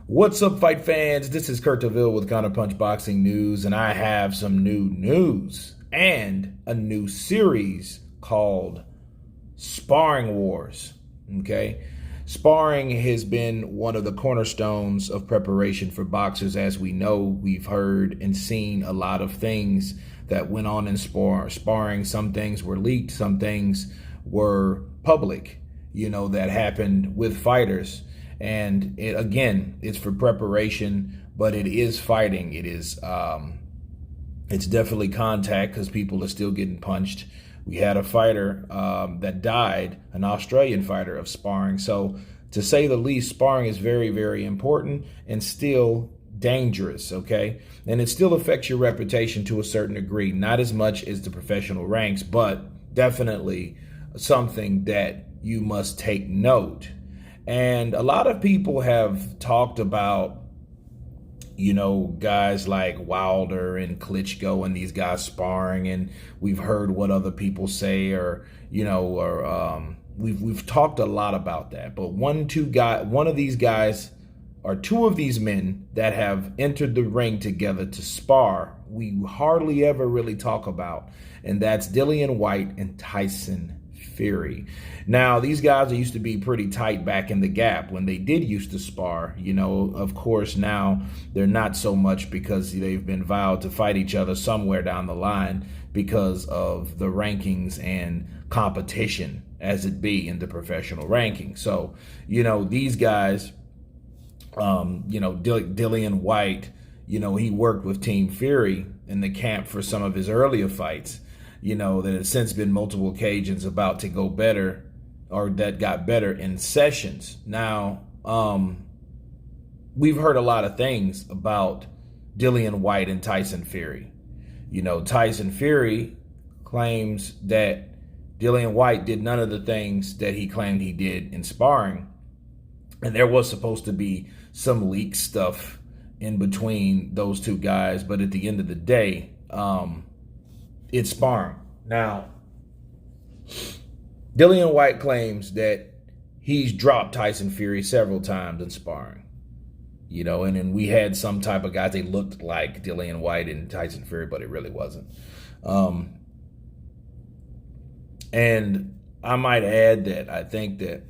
What's up, fight fans? This is Kurt DeVille with Counterpunch Boxing News, and I have some new news and a new series called Sparring Wars. Okay, sparring has been one of the cornerstones of preparation for boxers. As we know, we've heard and seen a lot of things that went on in sparring. Some things were leaked, some things were public, that happened with fighters. And it's for preparation, but it is fighting. It's definitely contact because people are still getting punched. We had a fighter that died, an Australian fighter, of sparring. So to say the least, sparring is very, very important and still dangerous, okay? And it still affects your reputation to a certain degree, not as much as the professional ranks, but definitely something that you must take note. And a lot of people have talked about, guys like Wilder and Klitschko and these guys sparring, and we've heard what other people say, we've talked a lot about that. But one of these guys, or two of these men that have entered the ring together to spar, we hardly ever really talk about, and that's Dillian Whyte and Tyson Fury. Now, these guys used to be pretty tight back in the gap when they did used to spar. Of course, now they're not so much because they've been vowed to fight each other somewhere down the line because of the rankings and competition as it be in the professional ranking. So, these guys, Dillian Whyte, he worked with Team Fury in the camp for some of his earlier fights. That has since been multiple occasions about to go better, or that got better in sessions. Now, we've heard a lot of things about Dillian Whyte and Tyson Fury. Tyson Fury claims that Dillian Whyte did none of the things that he claimed he did in sparring. And there was supposed to be some leak stuff in between those two guys. But at the end of the day, it's sparring. Now, Dillian Whyte claims that he's dropped Tyson Fury several times in sparring. And then we had some type of guys, they looked like Dillian Whyte and Tyson Fury, but it really wasn't. And I might add that I think that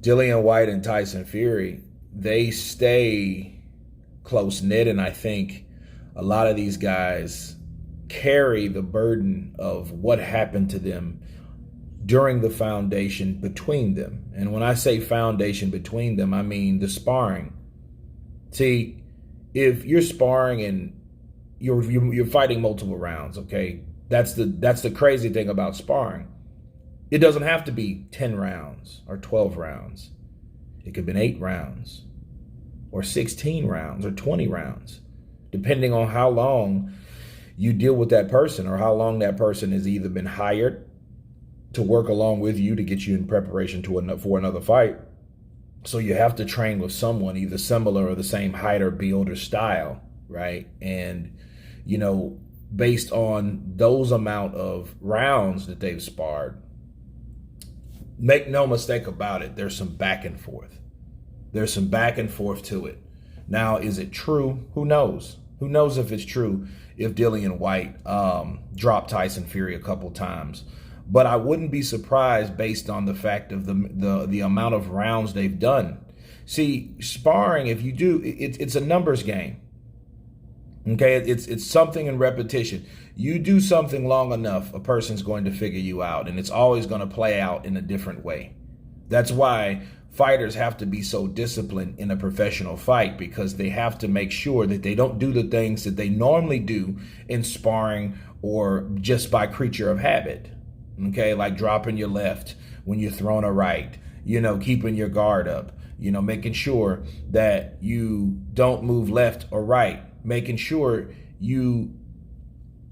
Dillian Whyte and Tyson Fury, they stay close-knit, and I think a lot of these guys carry the burden of what happened to them during the foundation between them. And when I say foundation between them, I mean the sparring. See, if you're sparring and you're fighting multiple rounds, okay, that's the crazy thing about sparring. It doesn't have to be 10 rounds or 12 rounds. It could have been 8 rounds or 16 rounds or 20 rounds, depending on how long you deal with that person or how long that person has either been hired to work along with you to get you in preparation for another fight. So you have to train with someone either similar or the same height or build or style, right? And, based on those amount of rounds that they've sparred, make no mistake about it, there's some back and forth. There's some back and forth to it. Now, is it true? Who knows? Who knows if it's true if Dillian Whyte dropped Tyson Fury a couple times. But I wouldn't be surprised based on the fact of the amount of rounds they've done. See, sparring, if you do, it's a numbers game. Okay, it's something in repetition. You do something long enough, a person's going to figure you out, and it's always going to play out in a different way. That's why fighters have to be so disciplined in a professional fight, because they have to make sure that they don't do the things that they normally do in sparring or just by creature of habit. Okay, like dropping your left when you're throwing a right, keeping your guard up, making sure that you don't move left or right, making sure you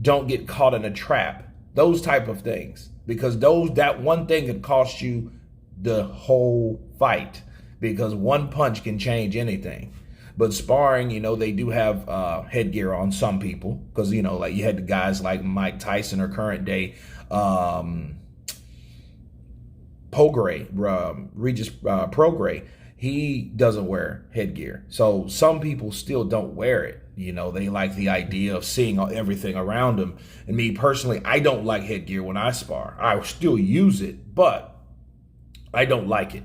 don't get caught in a trap, those type of things, because that one thing could cost you the whole fight, because one punch can change anything. But sparring, they do have headgear on some people, because, like you had the guys like Mike Tyson or current day Regis Prograis. he doesn't wear headgear. So some people still don't wear it. You know, they like the idea of seeing everything around them. And me personally, I don't like headgear when I spar. I still use it, but I don't like it.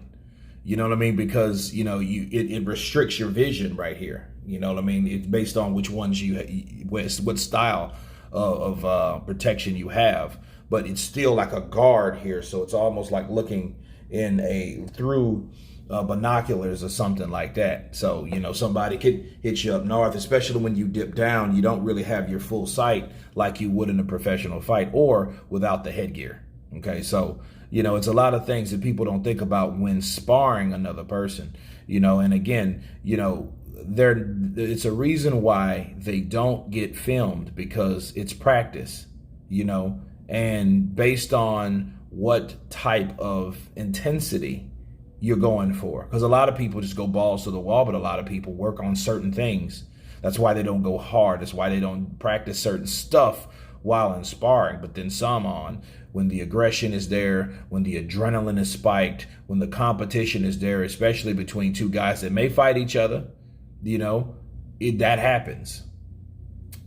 You know what I mean? Because, you know, it restricts your vision right here. You know what I mean? It's based on which ones what style of protection you have. But it's still like a guard here. So it's almost like looking through binoculars or something like that. So, you know, somebody could hit you up north, especially when you dip down. You don't really have your full sight like you would in a professional fight or without the headgear. Okay, so, you know, it's a lot of things that people don't think about when sparring another person, you know, and again, you know, it's a reason why they don't get filmed, because it's practice, you know, and based on what type of intensity you're going for. Because a lot of people just go balls to the wall, but a lot of people work on certain things. That's why they don't go hard. That's why they don't practice certain stuff while in sparring, but then some on when the aggression is there, when the adrenaline is spiked, when the competition is there, especially between two guys that may fight each other, you know, that happens.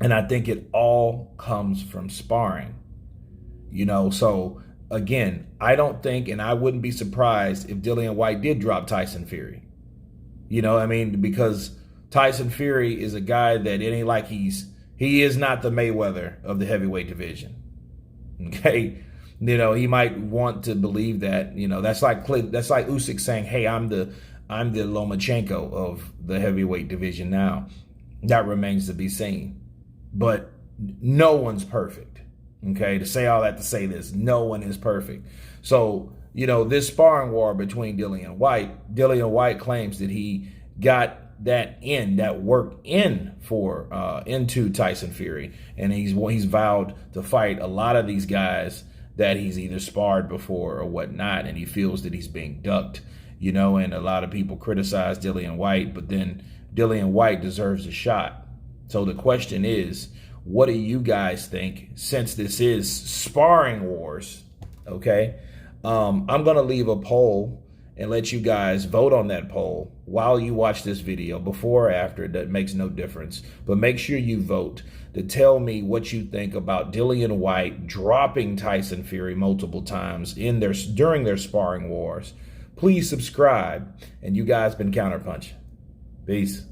And I think it all comes from sparring, you know. So again, I don't think, and I wouldn't be surprised if Dillian Whyte did drop Tyson Fury. You know, I mean, because Tyson Fury is a guy that it ain't like he is not the Mayweather of the heavyweight division. Okay, you know, he might want to believe that. You know, that's like Usyk saying, "Hey, I'm the Lomachenko of the heavyweight division now." That remains to be seen. But no one's perfect. Okay, to say all that to say this, no one is perfect. So, you know, this sparring war between Dillian Whyte claims that he got that work into Tyson Fury, and he's vowed to fight a lot of these guys that he's either sparred before or whatnot, and he feels that he's being ducked, you know. And a lot of people criticize Dillian Whyte, but then Dillian Whyte deserves a shot. So the question is, what do you guys think, since this is sparring wars? Okay, I'm gonna leave a poll and let you guys vote on that poll while you watch this video, before or after. That makes no difference. But make sure you vote to tell me what you think about Dillian Whyte dropping Tyson Fury multiple times during their sparring wars. Please subscribe, and you guys been Counterpunch. Peace.